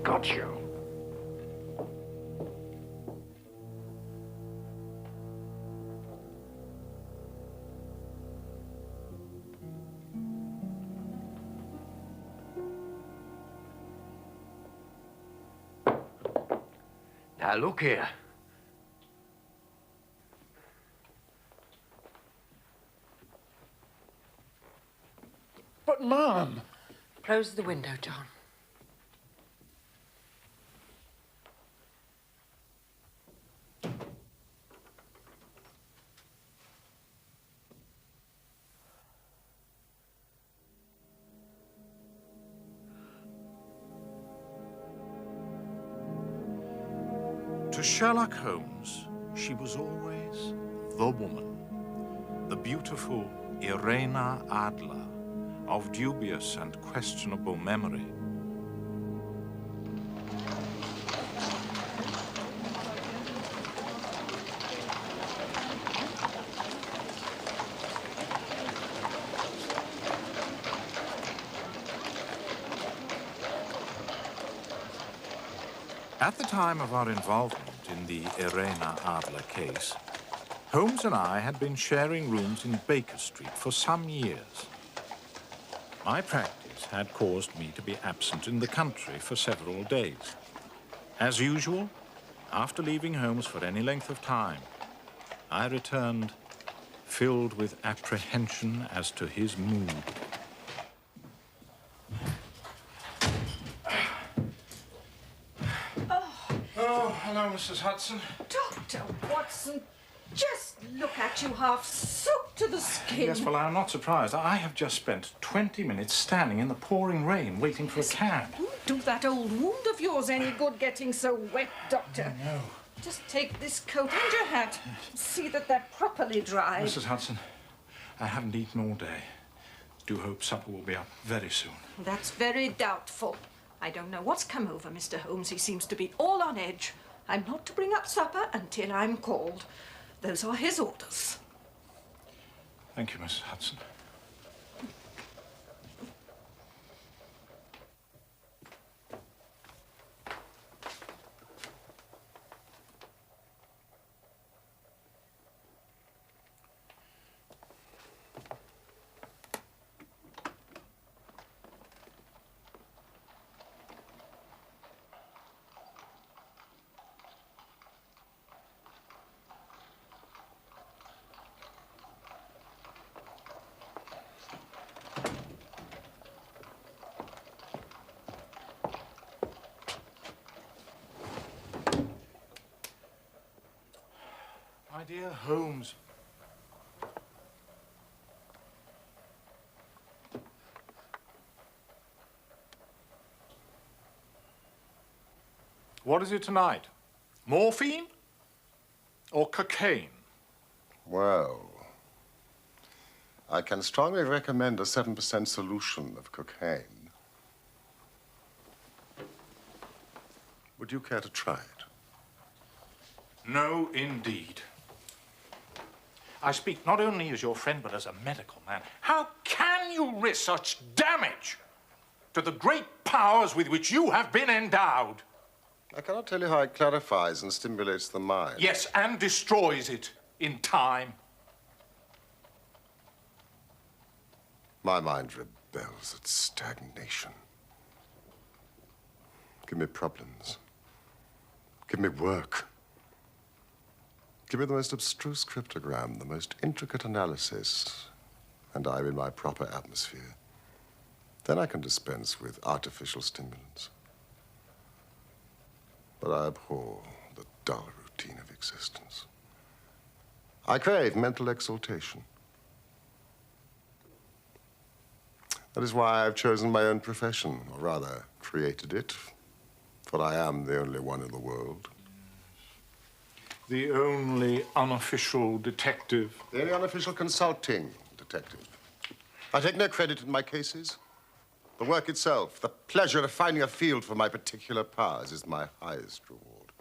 Got you. Now, look here. But, Mom... Close the window, John. To Sherlock Holmes, she was always the woman, the beautiful Irena Adler of dubious and questionable memory. At the time of our involvement in the Irena Adler case, Holmes and I had been sharing rooms in Baker Street for some years. My practice had caused me to be absent in the country for several days. As usual, after leaving Holmes for any length of time, I returned filled with apprehension as to his mood. Oh, hello, Mrs. Hudson. Dr. Watson, just look at you, half soaked to the skin. Yes, well, I'm not surprised. I have just spent 20 minutes standing in the pouring rain waiting for a cab. Won't do that old wound of yours any good getting so wet, Doctor. Oh, no. Just take this coat and your hat. See that they're properly dry. Mrs. Hudson, I haven't eaten all day. Do hope supper will be up very soon. That's very doubtful. I don't know what's come over Mr. Holmes. He seems to be all on edge. I'm not to bring up supper until I'm called. Those are his orders. Thank you, Mrs. Hudson. My dear Holmes. What is it tonight? Morphine? Or cocaine? Well, I can strongly recommend a 7% solution of cocaine. Would you care to try it? No, indeed. I speak not only as your friend, but as a medical man. How can you risk such damage to the great powers with which you have been endowed? I cannot tell you how it clarifies and stimulates the mind. Yes, and destroys it in time. My mind rebels at stagnation. Give me problems. Give me work. Give me the most abstruse cryptogram, the most intricate analysis, and I'm in my proper atmosphere. Then I can dispense with artificial stimulants. But I abhor the dull routine of existence. I crave mental exaltation. That is why I've chosen my own profession, or rather, created it, for I am the only one in the world. The only unofficial detective. The only unofficial consulting detective. I take no credit in my cases. The work itself, the pleasure of finding a field for my particular powers is my highest reward.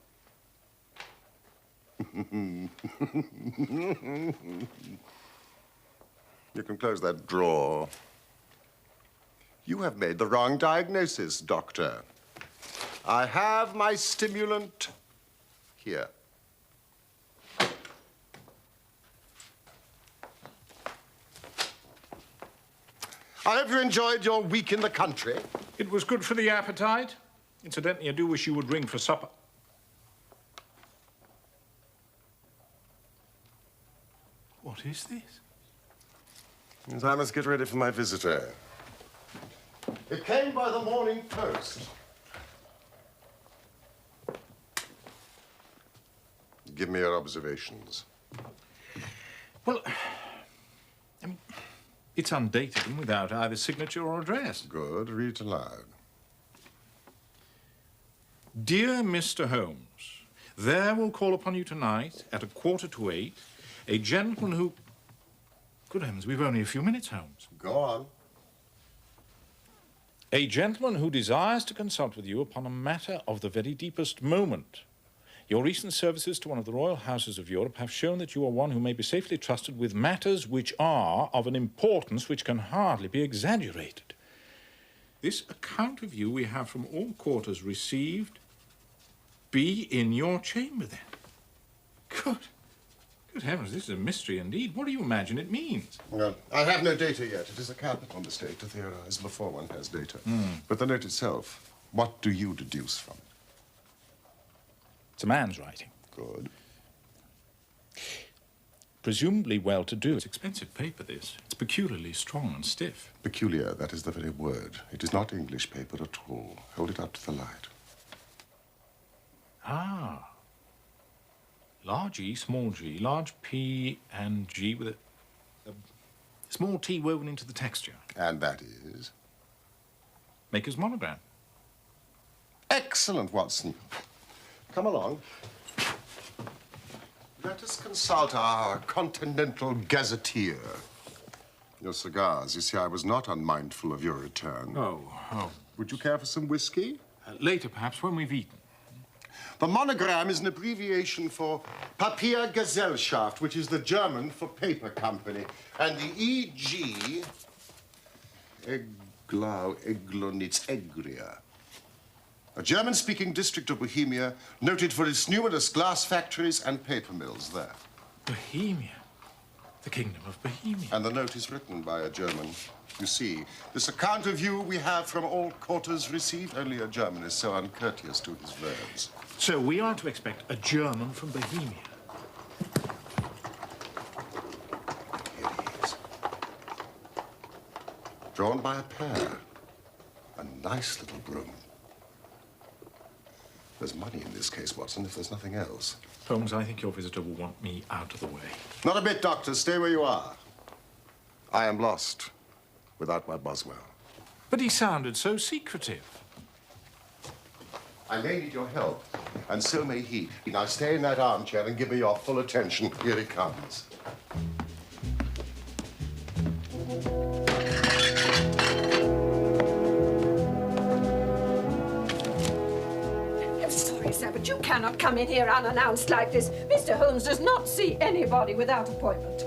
You can close that drawer. You have made the wrong diagnosis, Doctor. I have my stimulant here. I hope you enjoyed your week in the country. It was good for the appetite. Incidentally, I do wish you would ring for supper. What is this? Means I must get ready for my visitor. It came by the Morning Post. Give me your observations. Well, I mean, it's undated and without either signature or address. Good. Read it aloud. Dear Mr. Holmes, there will call upon you tonight at 7:45 a gentleman who... Good heavens, we've only a few minutes, Holmes. Go on. A gentleman who desires to consult with you upon a matter of the very deepest moment. Your recent services to one of the royal houses of Europe have shown that you are one who may be safely trusted with matters which are of an importance which can hardly be exaggerated. This account of you we have from all quarters received. Be in your chamber, then. Good heavens, this is a mystery indeed. What do you imagine it means? Well, I have no data yet. It is a capital mistake to theorize before one has data. But the note itself, what do you deduce from it? It's a man's writing. Good. Presumably well-to-do. It's expensive paper, this. It's peculiarly strong and stiff. Peculiar, that is the very word. It is not English paper at all. Hold it up to the light. Ah. Large E, small g, large P and G with a small T woven into the texture. And that is? Maker's monogram. Excellent, Watson. Come along. Let us consult our Continental Gazetteer. Your cigars. You see, I was not unmindful of your return. Oh. Would you care for some whiskey? Later, perhaps, when we've eaten. The monogram is an abbreviation for Papiergesellschaft, which is the German for paper company. And the E.G. Eglonitz Egria. A German-speaking district of Bohemia, noted for its numerous glass factories and paper mills there. Bohemia. The Kingdom of Bohemia. And the note is written by a German. You see, this account of you we have from all quarters received. Only a German is so uncourteous to his verbs. So we are to expect a German from Bohemia. Here he is. Drawn by a pair. A nice little broom. There's money in this case, Watson, if there's nothing else. Holmes, I think your visitor will want me out of the way. Not a bit, Doctor. Stay where you are. I am lost without my Boswell. But he sounded so secretive. I may need your help, and so may he. Now stay in that armchair and give me your full attention. Here he comes. I'm sorry, sir, but you cannot come in here unannounced like this. Mr. Holmes does not see anybody without appointment.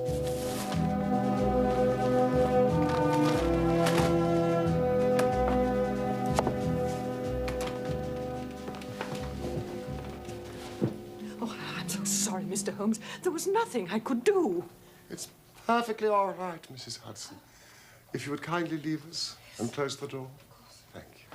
Mr. Holmes, there was nothing I could do. It's perfectly all right, Mrs. Hudson. If you would kindly leave us and close the door. Thank you.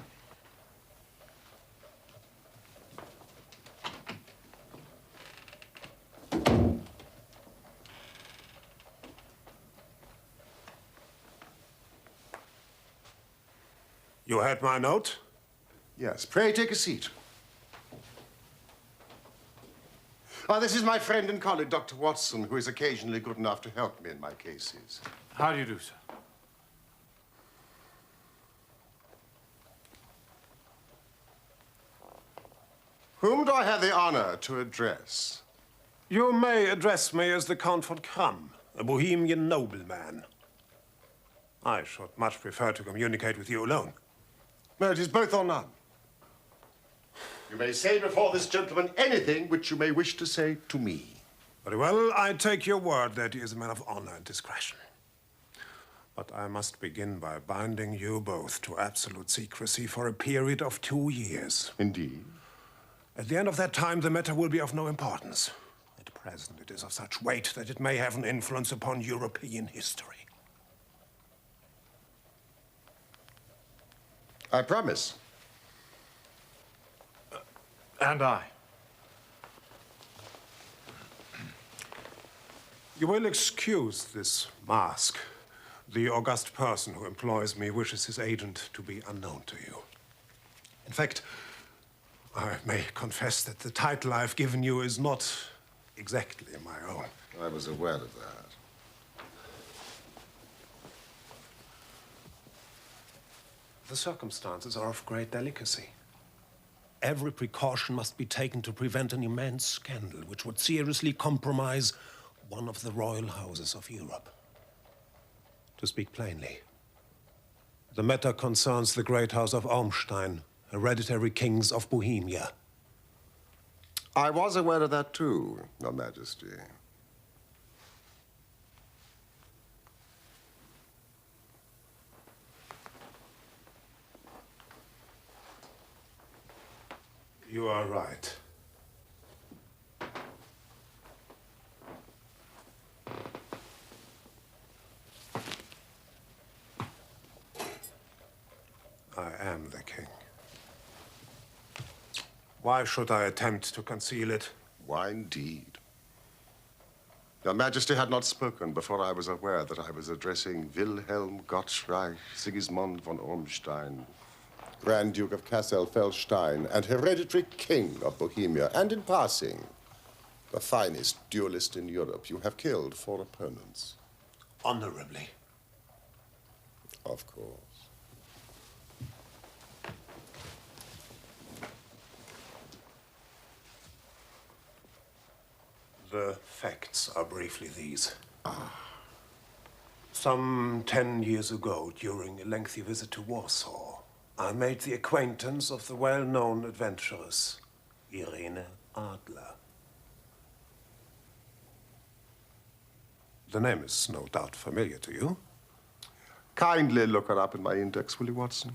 You had my note? Yes, pray take a seat. This is my friend and colleague, Dr. Watson, who is occasionally good enough to help me in my cases. How do you do, sir? Whom do I have the honor to address? You may address me as the Count von Kramm, a Bohemian nobleman. I should much prefer to communicate with you alone. No, it is both or none. You may say before this gentleman anything which you may wish to say to me. Very well, I take your word that he is a man of honor and discretion. But I must begin by binding you both to absolute secrecy for a period of 2 years. Indeed. At the end of that time, the matter will be of no importance. At present, it is of such weight that it may have an influence upon European history. I promise. And I. You will excuse this mask. The august person who employs me wishes his agent to be unknown to you. In fact, I may confess that the title I've given you is not exactly my own. I was aware of that. The circumstances are of great delicacy. Every precaution must be taken to prevent an immense scandal which would seriously compromise one of the royal houses of Europe. To speak plainly, the matter concerns the great house of Ormstein, hereditary kings of Bohemia. I was aware of that too, Your Majesty. You are right. I am the king. Why should I attempt to conceal it? Why indeed? Your Majesty had not spoken before I was aware that I was addressing Wilhelm Gottschalk Sigismund von Ormstein, Grand Duke of Kassel-Felstein and hereditary king of Bohemia, and in passing, the finest duelist in Europe. You have killed 4 opponents. Honorably. Of course. The facts are briefly these. Some 10 years ago, during a lengthy visit to Warsaw, I made the acquaintance of the well-known adventuress, Irene Adler. The name is no doubt familiar to you. Kindly look her up in my index, will you, Watson?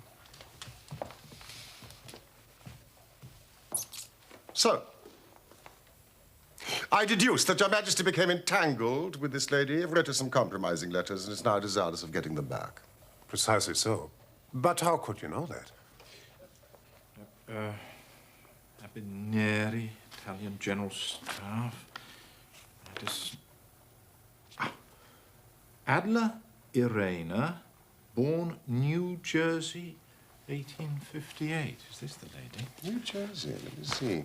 So, I deduce that Your Majesty became entangled with this lady, wrote her some compromising letters, and is now desirous of getting them back. Precisely so. But how could you know that? Abineri, Italian General Staff. Adler Irena, born New Jersey, 1858. Is this the lady? New Jersey, let me see.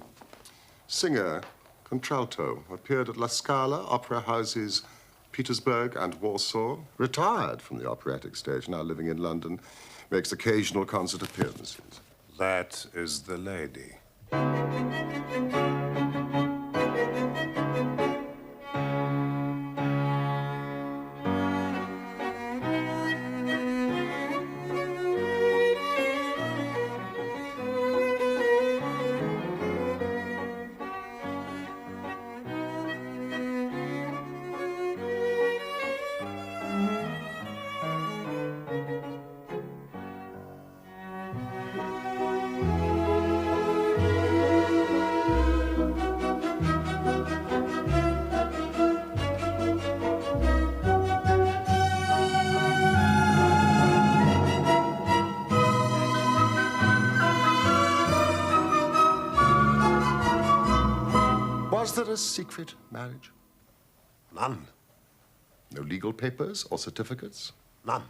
Singer, contralto, appeared at La Scala, opera houses Petersburg and Warsaw. Retired from the operatic stage, now living in London. Makes occasional concert appearances. That is the lady. Was there a secret marriage? None. No legal papers or certificates? None.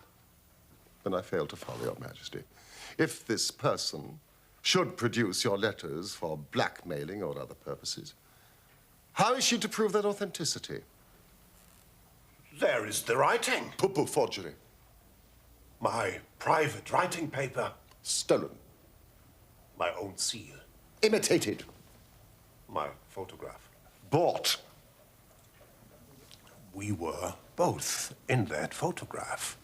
Then I fail to follow, Your Majesty. If this person should produce your letters for blackmailing or other purposes, how is she to prove their authenticity? There is the writing. Poo-poo forgery. My private writing paper. Stolen. My own seal. Imitated. My photograph. Bought. We were both in that photograph.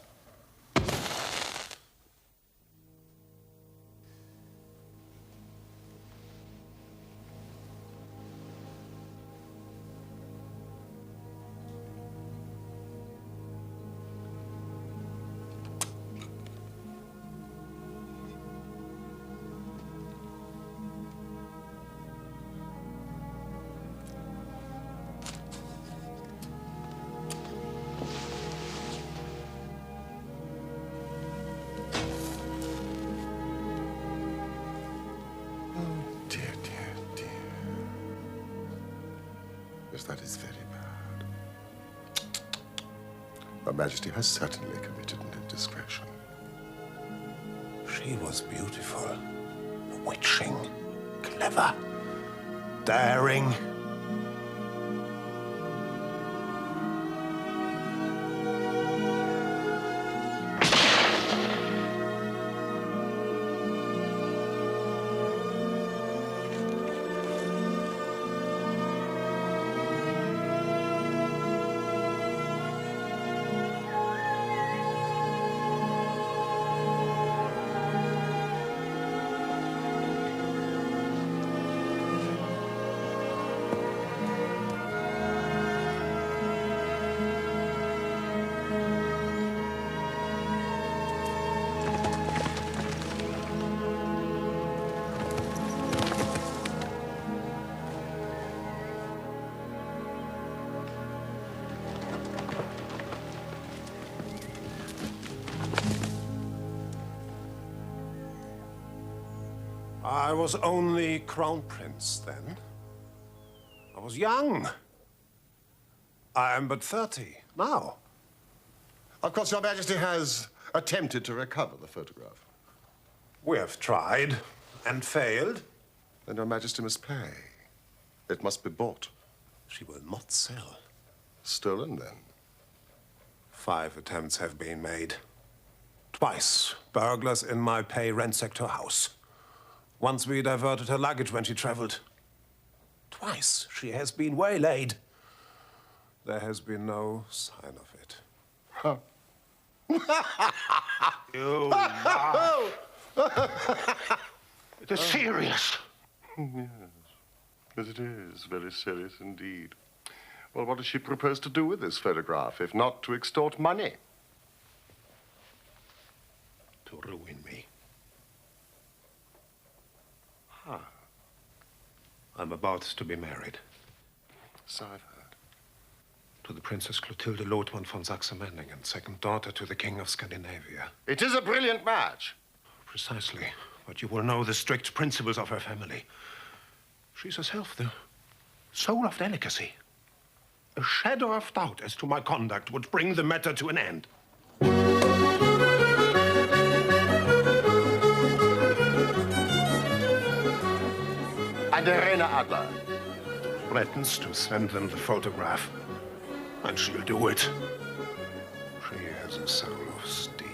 Yes, that is very bad. Your Majesty has certainly committed an indiscretion. She was beautiful, bewitching, clever, daring. I was only crown prince then. I was young. I am but 30 now. Of course, Your Majesty has attempted to recover the photograph. We have tried and failed. Then Your Majesty must pay. It must be bought. She will not sell. Stolen, then? 5 attempts have been made. Twice, burglars in my pay ransacked her house. Once we diverted her luggage when she traveled. Twice she has been waylaid. There has been no sign of it. Huh. You laugh. It is serious. Yes. Yes, it is very serious indeed. Well, what does she propose to do with this photograph, if not to extort money? To ruin me. Huh. I'm about to be married. So I've heard. To the Princess Clotilde Lothman von Saxe-Meiningen, second daughter to the King of Scandinavia. It is a brilliant match. Precisely. But you will know the strict principles of her family. She's herself the soul of delicacy. A shadow of doubt as to my conduct would bring the matter to an end. And Irena Adler Threatens to send them the photograph. And she'll do it. She has a soul of steel.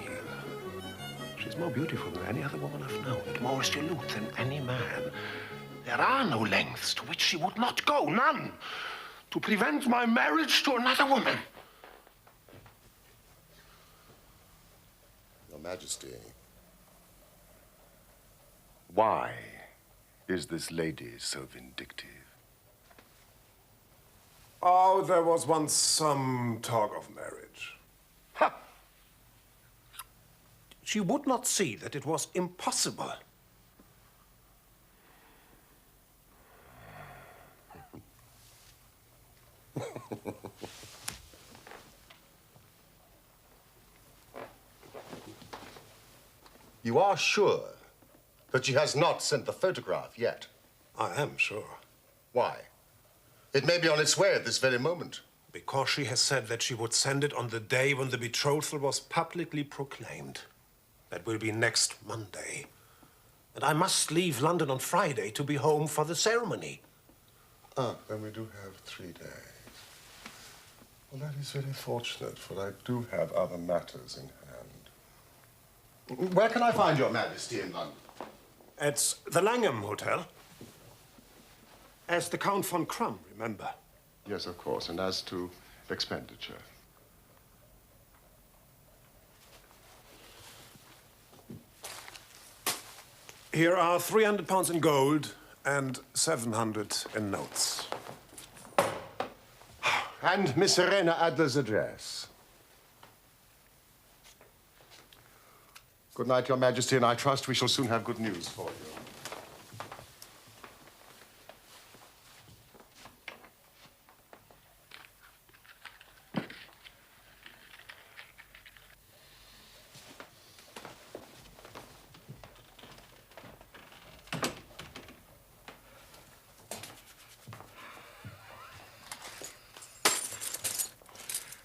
She's more beautiful than any other woman I've known, and more resolute than any man. There are no lengths to which she would not go, none, to prevent my marriage to another woman. Your Majesty, why is this lady so vindictive? Oh, there was once some talk of marriage. Ha! She would not see that it was impossible. You are sure that she has not sent the photograph yet? I am sure. Why? It may be on its way at this very moment. Because she has said that she would send it on the day when the betrothal was publicly proclaimed. That will be next Monday. And I must leave London on Friday to be home for the ceremony. Ah, then we do have 3 days. Well, that is very fortunate, for I do have other matters in hand. Where can I find Your Majesty in London? It's the Langham Hotel. As the Count von Krumm, remember? Yes, of course. And as to expenditure? Here are 300 pounds in gold and 700 in notes. And Miss Irena Adler's address. Good night, Your Majesty, and I trust we shall soon have good news for you.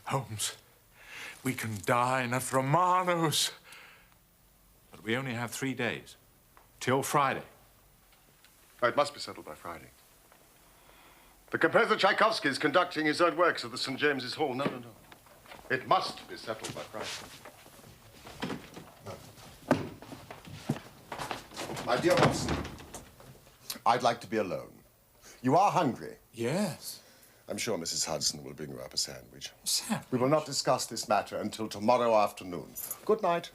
Holmes, we can dine at Romano's. But we only have 3 days. Till Friday. Oh, it must be settled by Friday. The composer Tchaikovsky is conducting his own works at the St. James's Hall. No, no, no. It must be settled by Friday. No. My dear Watson, I'd like to be alone. You are hungry. Yes. I'm sure Mrs. Hudson will bring you up a sandwich. Sandwich? We will not discuss this matter until tomorrow afternoon. Good night.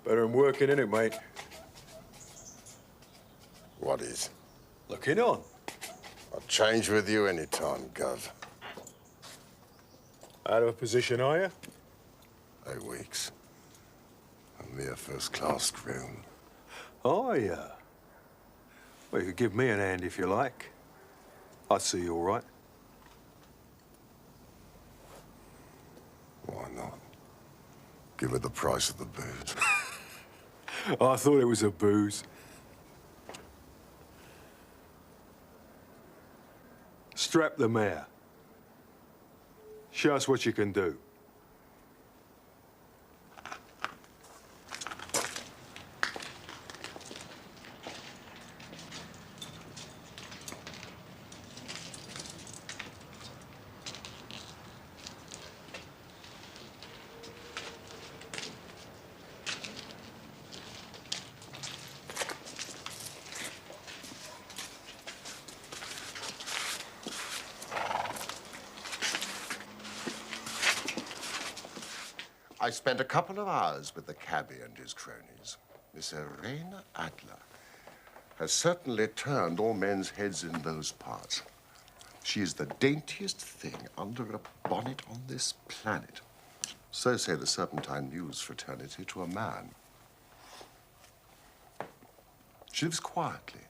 Better than working, innit, mate? What is? Looking on. I'll change with you any time, Gov. Out of a position, are you? 8 weeks. A mere first-class groom. Oh, yeah. Well, you could give me an hand if you like. I'd see you all right. Why not? Give her the price of the booze. I thought it was a booze. Strap the mare. Show us what you can do. I spent a couple of hours with the cabbie and his cronies. Miss Irena Adler has certainly turned all men's heads in those parts. She is the daintiest thing under a bonnet on this planet. So say the Serpentine News fraternity to a man. She lives quietly,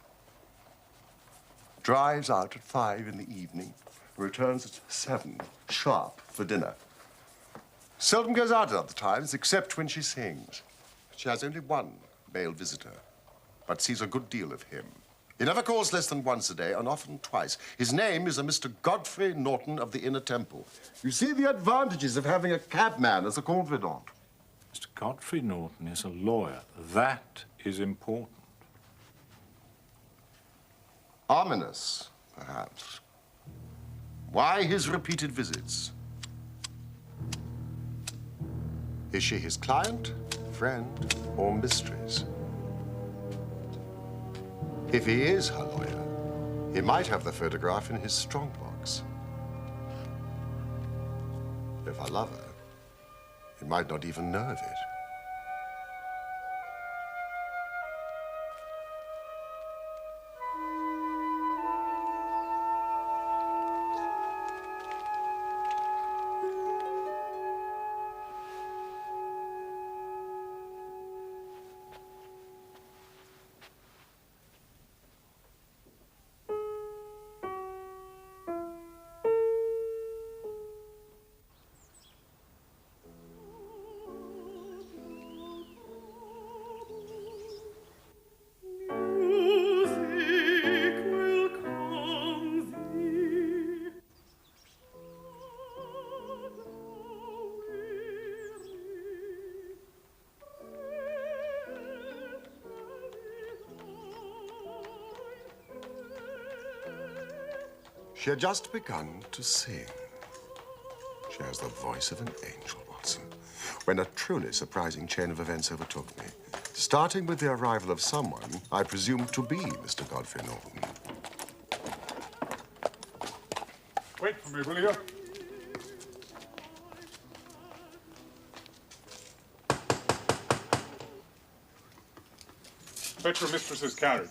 drives out at 5 in the evening, returns at 7 sharp for dinner. Seldom goes out at other times, except when she sings. She has only one male visitor, but sees a good deal of him. He never calls less than once a day, and often twice. His name is a Mr. Godfrey Norton of the Inner Temple. You see the advantages of having a cabman as a confidant. Mr. Godfrey Norton is a lawyer. That is important. Ominous, perhaps. Why his repeated visits? Is she his client, friend, or mistress? If he is her lawyer, he might have the photograph in his strongbox. If I love her, he might not even know of it. She had just begun to sing. She has the voice of an angel, Watson, when a truly surprising chain of events overtook me, starting with the arrival of someone I presumed to be Mr. Godfrey Norton. Wait for me, will you? Fetch your mistress's carriage.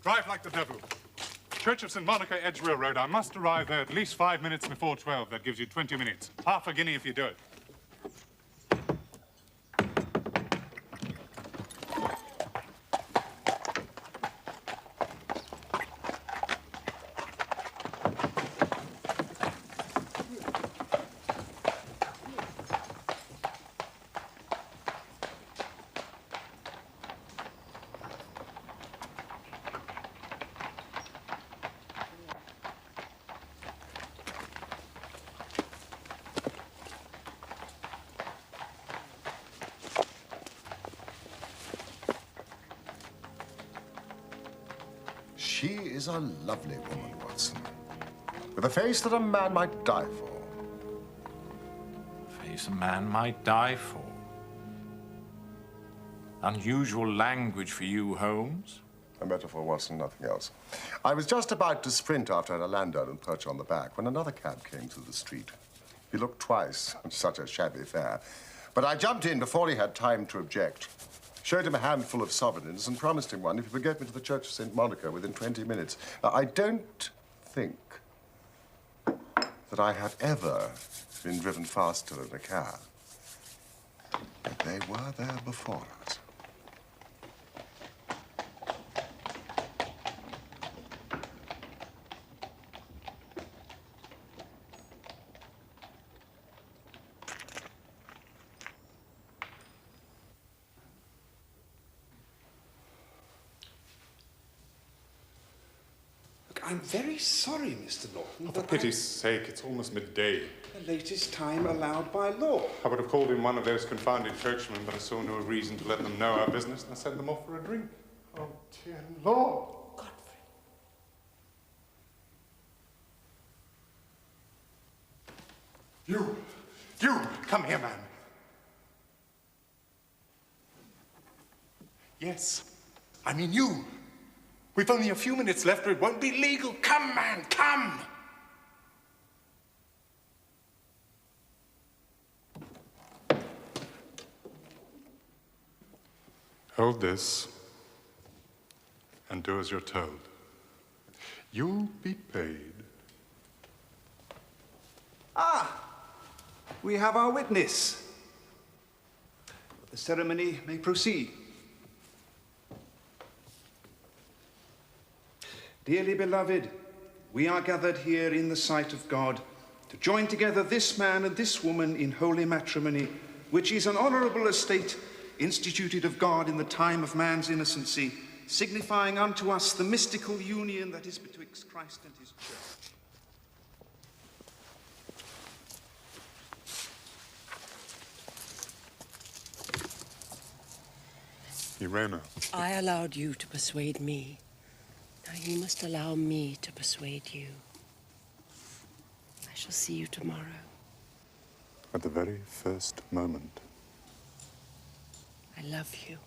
Drive like the devil. Church of St. Monica, Edgware Road. I must arrive there at least 5 minutes before 12. That gives you 20 minutes. Half a guinea if you do it. She is a lovely woman, Watson, with a face that a man might die for. Face a man might die for. Unusual language for you, Holmes. A metaphor, Watson, nothing else. I was just about to sprint after a landowner and perch on the back when another cab came through the street. He looked twice, such a shabby fare. But I jumped in before he had time to object. Showed him a handful of sovereigns and promised him one if he would get me to the Church of St. Monica within 20 minutes. Now, I don't think that I have ever been driven faster in a cab. But they were there before us. I'm very sorry, Mr. Norton. For pity's sake, it's almost midday. The latest time allowed by law. I would have called in one of those confounded churchmen, but I saw no reason to let them know our business, and I sent them off for a drink. Oh, dear Lord. Godfrey. You, come here, man. Yes, I mean you. We've only a few minutes left or it won't be legal. Come, man, come! Hold this and do as you're told. You'll be paid. Ah! We have our witness. The ceremony may proceed. Dearly beloved, we are gathered here in the sight of God to join together this man and this woman in holy matrimony, which is an honorable estate instituted of God in the time of man's innocency, signifying unto us the mystical union that is betwixt Christ and his church. Irena. I allowed you to persuade me. Now you must allow me to persuade you. I shall see you tomorrow. At the very first moment. I love you.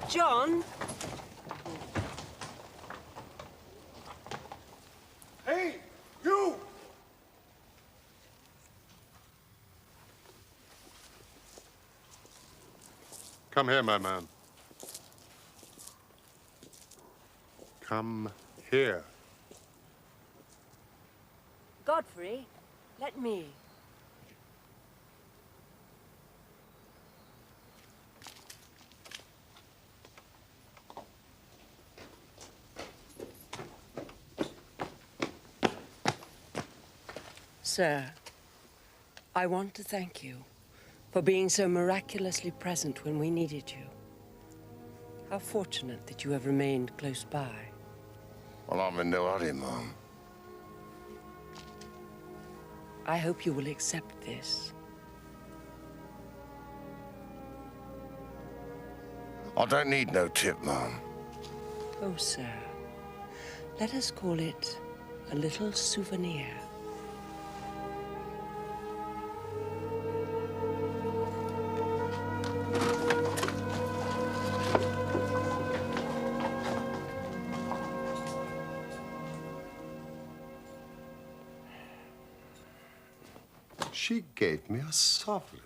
John? Hey, you! Come here, my man. Come here. Godfrey, let me. Sir, I want to thank you for being so miraculously present when we needed you. How fortunate that you have remained close by. Well, I'm in no hurry, Mom. I hope you will accept this. I don't need no tip, Mom. Oh, sir, let us call it a little souvenir. She gave me a sovereign.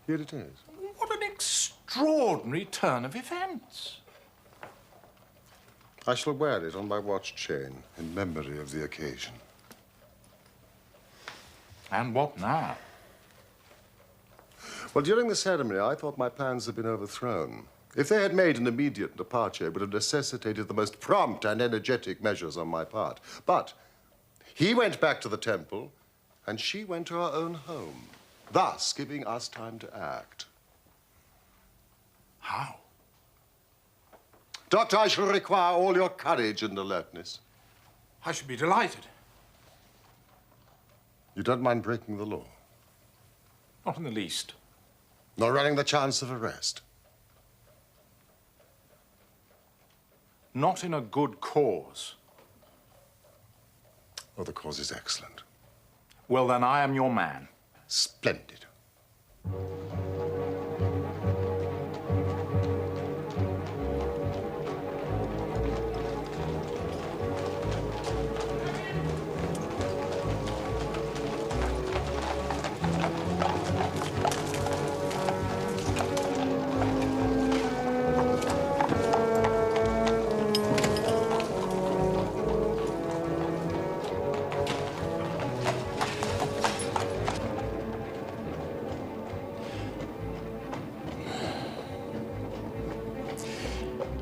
Here it is. What an extraordinary turn of events. I shall wear it on my watch chain in memory of the occasion. And what now? Well, during the ceremony, I thought my plans had been overthrown. If they had made an immediate departure, it would have necessitated the most prompt and energetic measures on my part. But he went back to the temple, and she went to her own home, thus giving us time to act. How? Doctor, I shall require all your courage and alertness. I should be delighted. You don't mind breaking the law? Not in the least. Nor running the chance of arrest? Not in a good cause. Oh, the cause is excellent. Well, then I am your man. Splendid.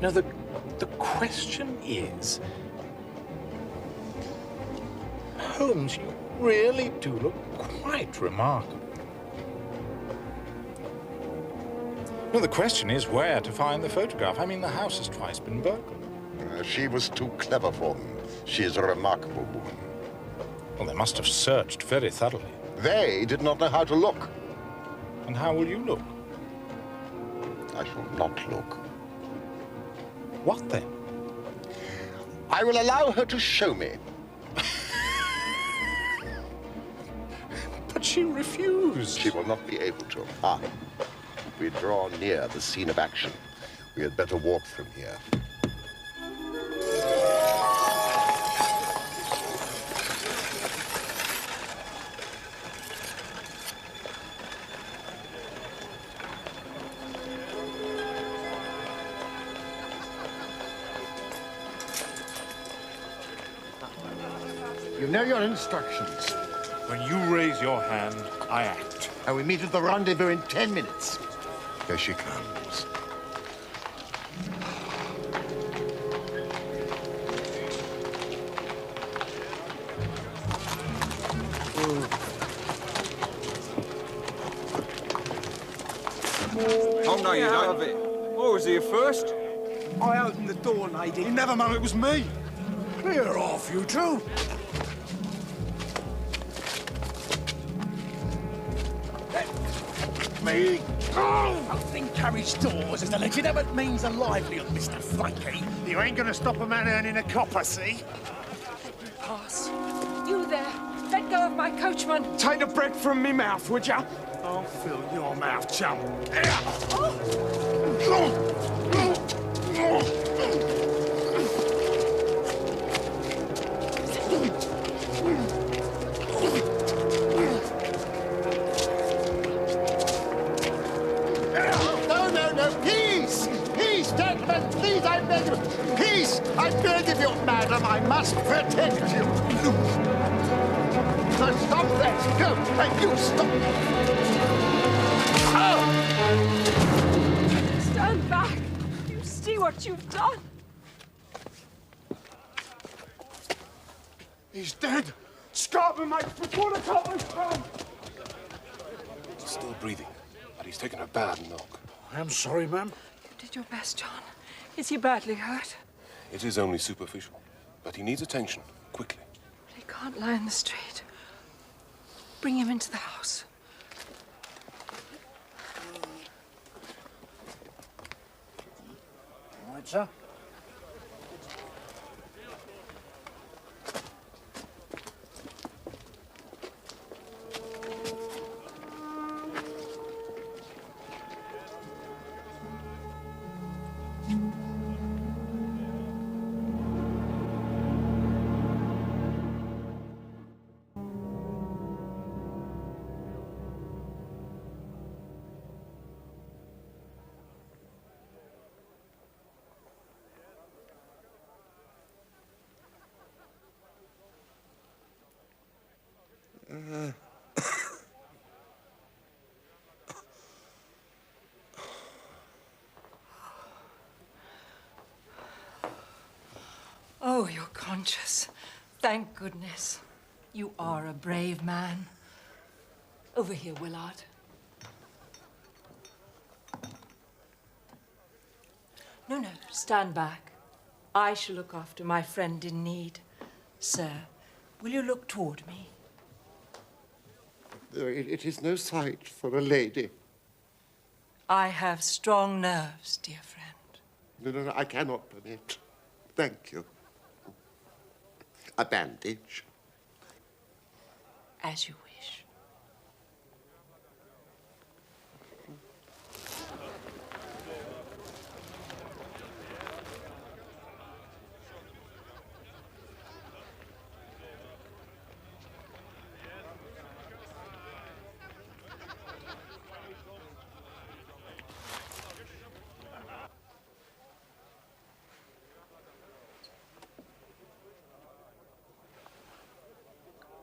Now, the question is, Holmes, you really do look quite remarkable. No, the question is where to find the photograph. I mean, the house has twice been burgled. She was too clever for them. She is a remarkable woman. Well, they must have searched very thoroughly. They did not know how to look. And how will you look? I shall not look. What then? I will allow her to show me. But she refused. She will not be able to. Ah, we draw near the scene of action. We had better walk from here. You know your instructions. When you raise your hand, I act. And we meet at the rendezvous in 10 minutes. Here she comes. Oh, no, you don't have it. I was here first. I opened the door, lady. You never know it was me. Clear off, you two. Me. Oh! Opening carriage doors is a legitimate means of livelihood, Mr. Flunky. You ain't gonna stop a man earning a copper, see? Pass. You there. Let go of my coachman. Take the bread from me mouth, would ya? I'll fill your mouth, chum. Oh. gentlemen, please, I beg you. Peace, I beg of you, madam. I must protect you. So stop that. Go, and you stop. Oh! Stand back. You see what you've done. He's dead. Stop him, mate, before the coppers come. He's still breathing, but he's taken a bad knock. I'm sorry, ma'am. You did your best, John. Is he badly hurt? It is only superficial, but he needs attention, quickly. He can't lie in the street. Bring him into the house. All right, sir. Oh, you're conscious. Thank goodness. You are a brave man. Over here, Willard. No, stand back. I shall look after my friend in need. Sir, will you look toward me? It is no sight for a lady. I have strong nerves, dear friend. No, I cannot permit. Thank you. A bandage. As you wish.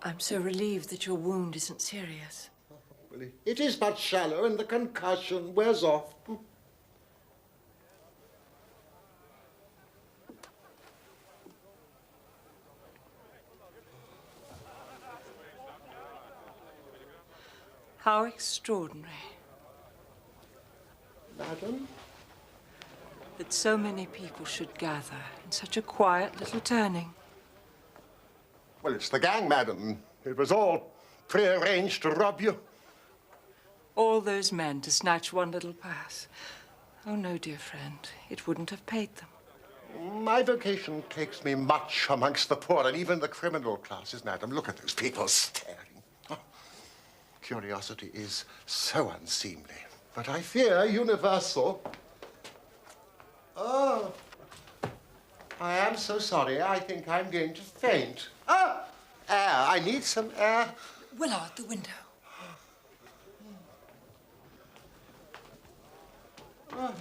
I'm so relieved that your wound isn't serious. Well, it is but shallow, and the concussion wears off. How extraordinary. Madam? That so many people should gather in such a quiet little turning. Well, it's the gang, madam. It was all prearranged to rob you. All those men to snatch one little purse. Oh, no, dear friend. It wouldn't have paid them. My vocation takes me much amongst the poor and even the criminal classes, madam. Look at those people staring. Oh, curiosity is so unseemly, but I fear universal. Oh, I am so sorry. I think I'm going to faint. Ah, air. I need some air. Willard, the window. Oh.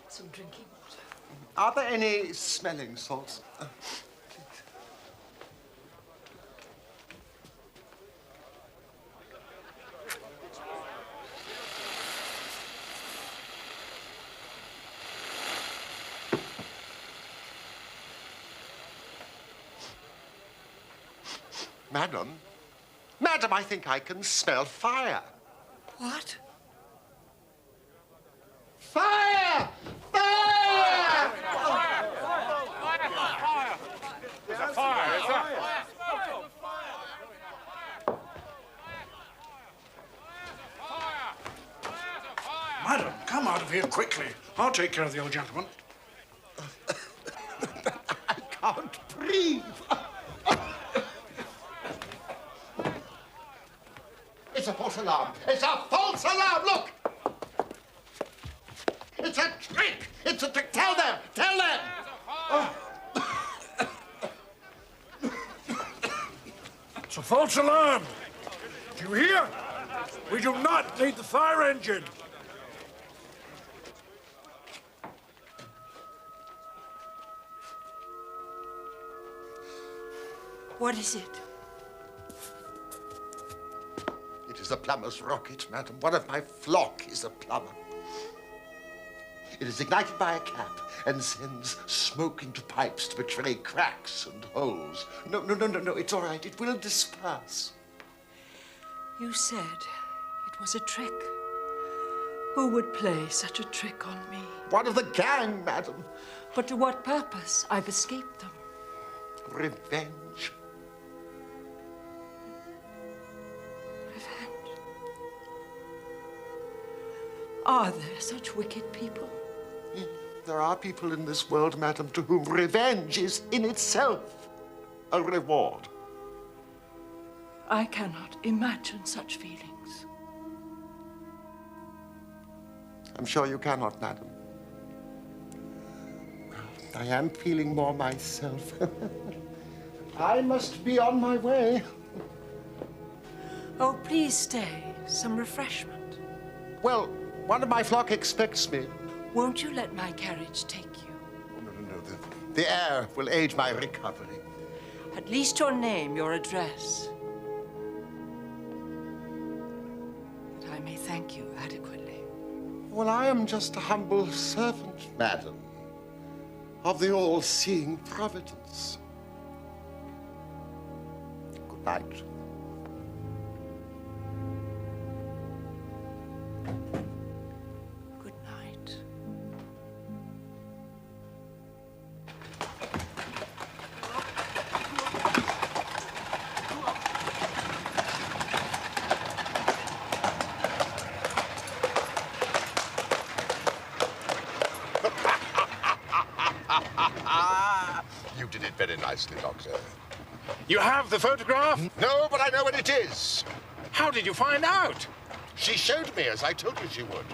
Some drinking water. Are there any smelling salts? Madam, I think I can smell fire. What? Fire! Fire! There's a fire, is there? Madam, come out of here quickly. I'll take care of the old gentleman. I can't breathe. It's a false alarm. It's a false alarm. Look. It's a trick. It's a trick. Tell them. Tell them. Oh. It's a false alarm. Do you hear? We do not need the fire engine. What is it? It is a plumber's rocket, madam. One of my flock is a plumber. It is ignited by a cap and sends smoke into pipes to betray cracks and holes. No, it's all right. It will disperse. You said it was a trick. Who would play such a trick on me? One of the gang, madam. But to what purpose? I've escaped them. Revenge. Revenge. Are there such wicked people? There are people in this world, madam, to whom revenge is in itself a reward. I cannot imagine such feelings. I'm sure you cannot, madam. I am feeling more myself. I must be on my way. Oh, please stay. Some refreshment. Well, one of my flock expects me. Won't you let my carriage take you? Oh, no. The air will aid my recovery. At least your name, your address. That I may thank you adequately. Well, I am just a humble servant, madam, of the all-seeing Providence. Good night. Good night. You did it very nicely, Doctor. You have the photograph? No, but I know what it is. How did you find out? She showed me, as I told you she would.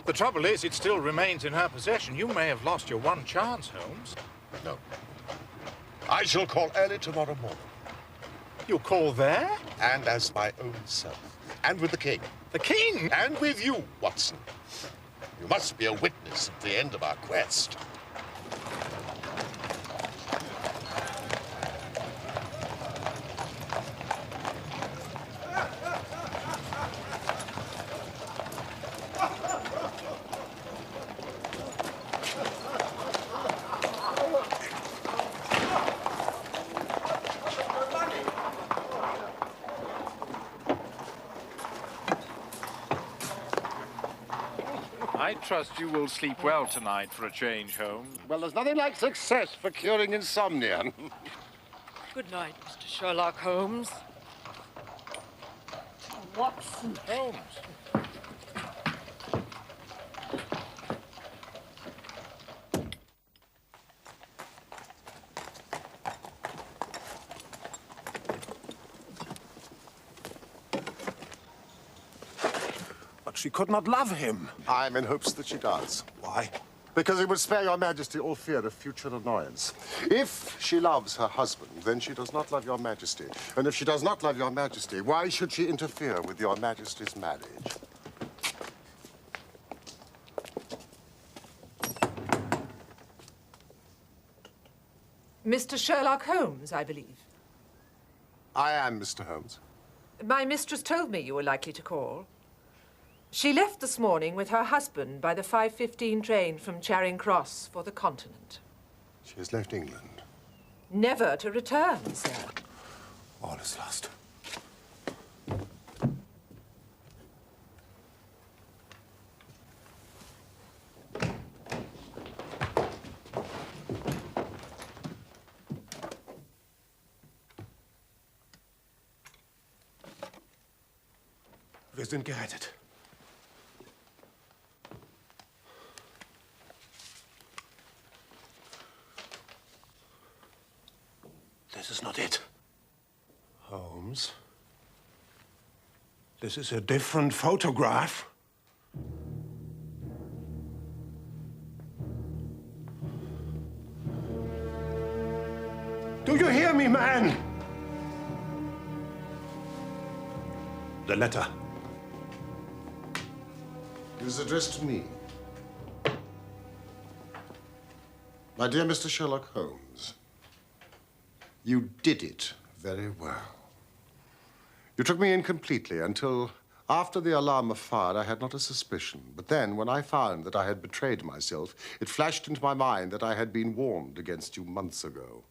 The trouble is, it still remains in her possession. You may have lost your one chance, Holmes. No. I shall call early tomorrow morning. You'll call there? And as my own self. And with the king. The king? And with you, Watson. You must be a witness at the end of our quest. I trust you will sleep well tonight for a change, Holmes. Well, there's nothing like success for curing insomnia. Good night, Mr. Sherlock Holmes. Watson. Holmes. But she could not love him. I'm in hopes that she does. Why? Because it would spare your majesty all fear of future annoyance. If she loves her husband, then she does not love your majesty. And if she does not love your majesty, why should she interfere with your majesty's marriage? Mr. Sherlock Holmes, I believe. I am Mr. Holmes. My mistress told me you were likely to call. She left this morning with her husband by the 5:15 train from Charing Cross for the continent. She has left England. Never to return, sir. All is lost. Wir sind gerettet. This is not it. Holmes, this is a different photograph. Do you hear me, man? The letter. It is addressed to me. My dear Mr. Sherlock Holmes, you did it very well. You took me in completely until after the alarm was fired, I had not a suspicion. But then, when I found that I had betrayed myself, it flashed into my mind that I had been warned against you months ago.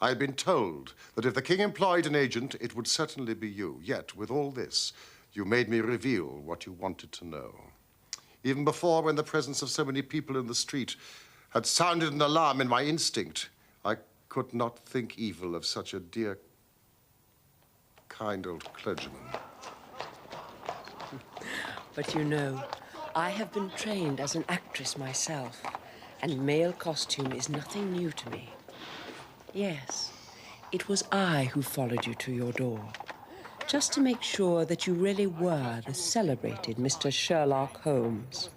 I had been told that if the king employed an agent, it would certainly be you. Yet, with all this, you made me reveal what you wanted to know. Even before, when the presence of so many people in the street had sounded an alarm in my instinct, I could not think evil of such a dear, kind old clergyman. But you know, I have been trained as an actress myself, and male costume is nothing new to me. Yes, it was I who followed you to your door, just to make sure that you really were the celebrated Mr. Sherlock Holmes.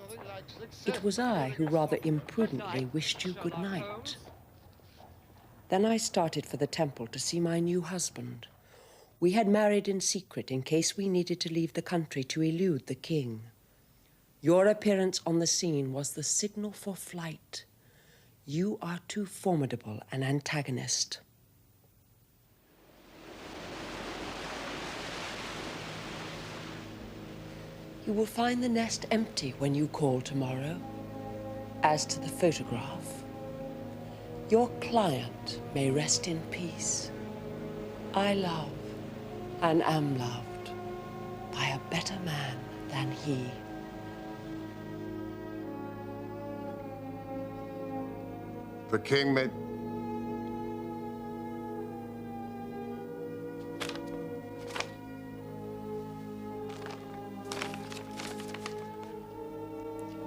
It was I who rather imprudently wished you good night. Then I started for the temple to see my new husband. We had married in secret in case we needed to leave the country to elude the king. Your appearance on the scene was the signal for flight. You are too formidable an antagonist. You will find the nest empty when you call tomorrow. As to the photograph, your client may rest in peace. I love and am loved by a better man than he. The king may...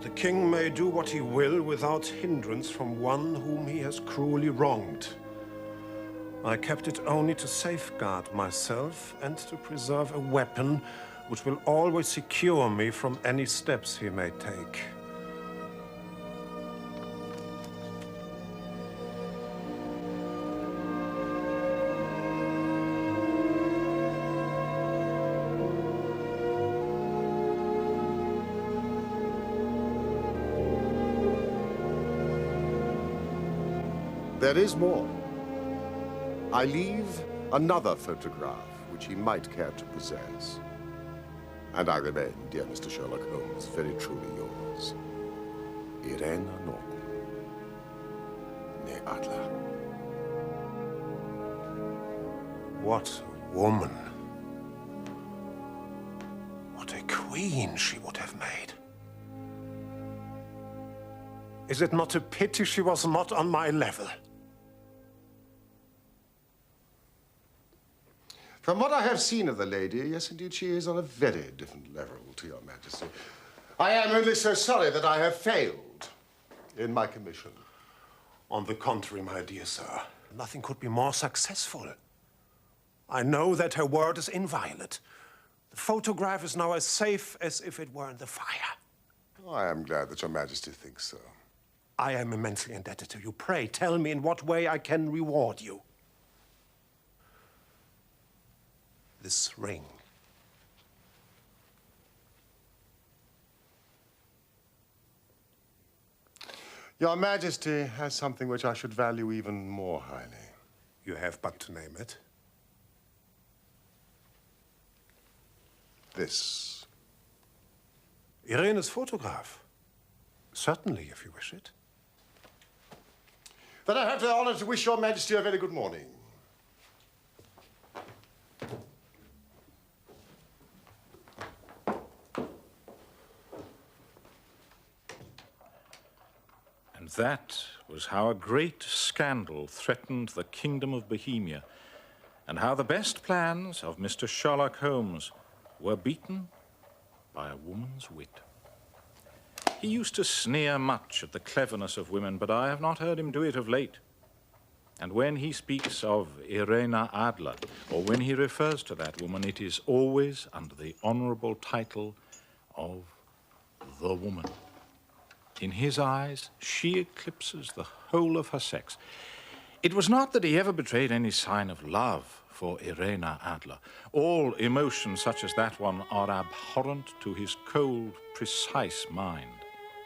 The king may do what he will without hindrance from one whom he has cruelly wronged. I kept it only to safeguard myself and to preserve a weapon which will always secure me from any steps he may take. There is more. I leave another photograph which he might care to possess. And I remain, dear Mr. Sherlock Holmes, very truly yours, Irena Norton, née Adler. What a woman. What a queen she would have made. Is it not a pity she was not on my level? From what I have seen of the lady, yes, indeed, she is on a very different level to your Majesty. I am only so sorry that I have failed in my commission. On the contrary, my dear sir, nothing could be more successful. I know that her word is inviolate. The photograph is now as safe as if it were in the fire. Oh, I am glad that your Majesty thinks so. I am immensely indebted to you. Pray, tell me in what way I can reward you. This ring. Your Majesty has something which I should value even more highly. You have but to name it. This. Irene's photograph. Certainly, if you wish it. Then I have the honor to wish your Majesty a very good morning. And that was how a great scandal threatened the kingdom of Bohemia, and how the best plans of Mr. Sherlock Holmes were beaten by a woman's wit. He used to sneer much at the cleverness of women, but I have not heard him do it of late. And when he speaks of Irena Adler, or when he refers to that woman, it is always under the honorable title of the woman. In his eyes, she eclipses the whole of her sex. It was not that he ever betrayed any sign of love for Irena Adler. All emotions such as that one are abhorrent to his cold, precise mind.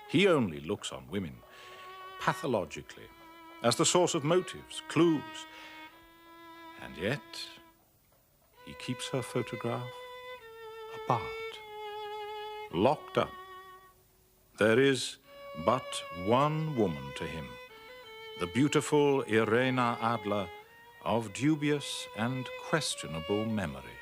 He only looks on women pathologically, as the source of motives, clues. And yet, he keeps her photograph apart, locked up. There is but one woman to him, the beautiful Irena Adler of dubious and questionable memory.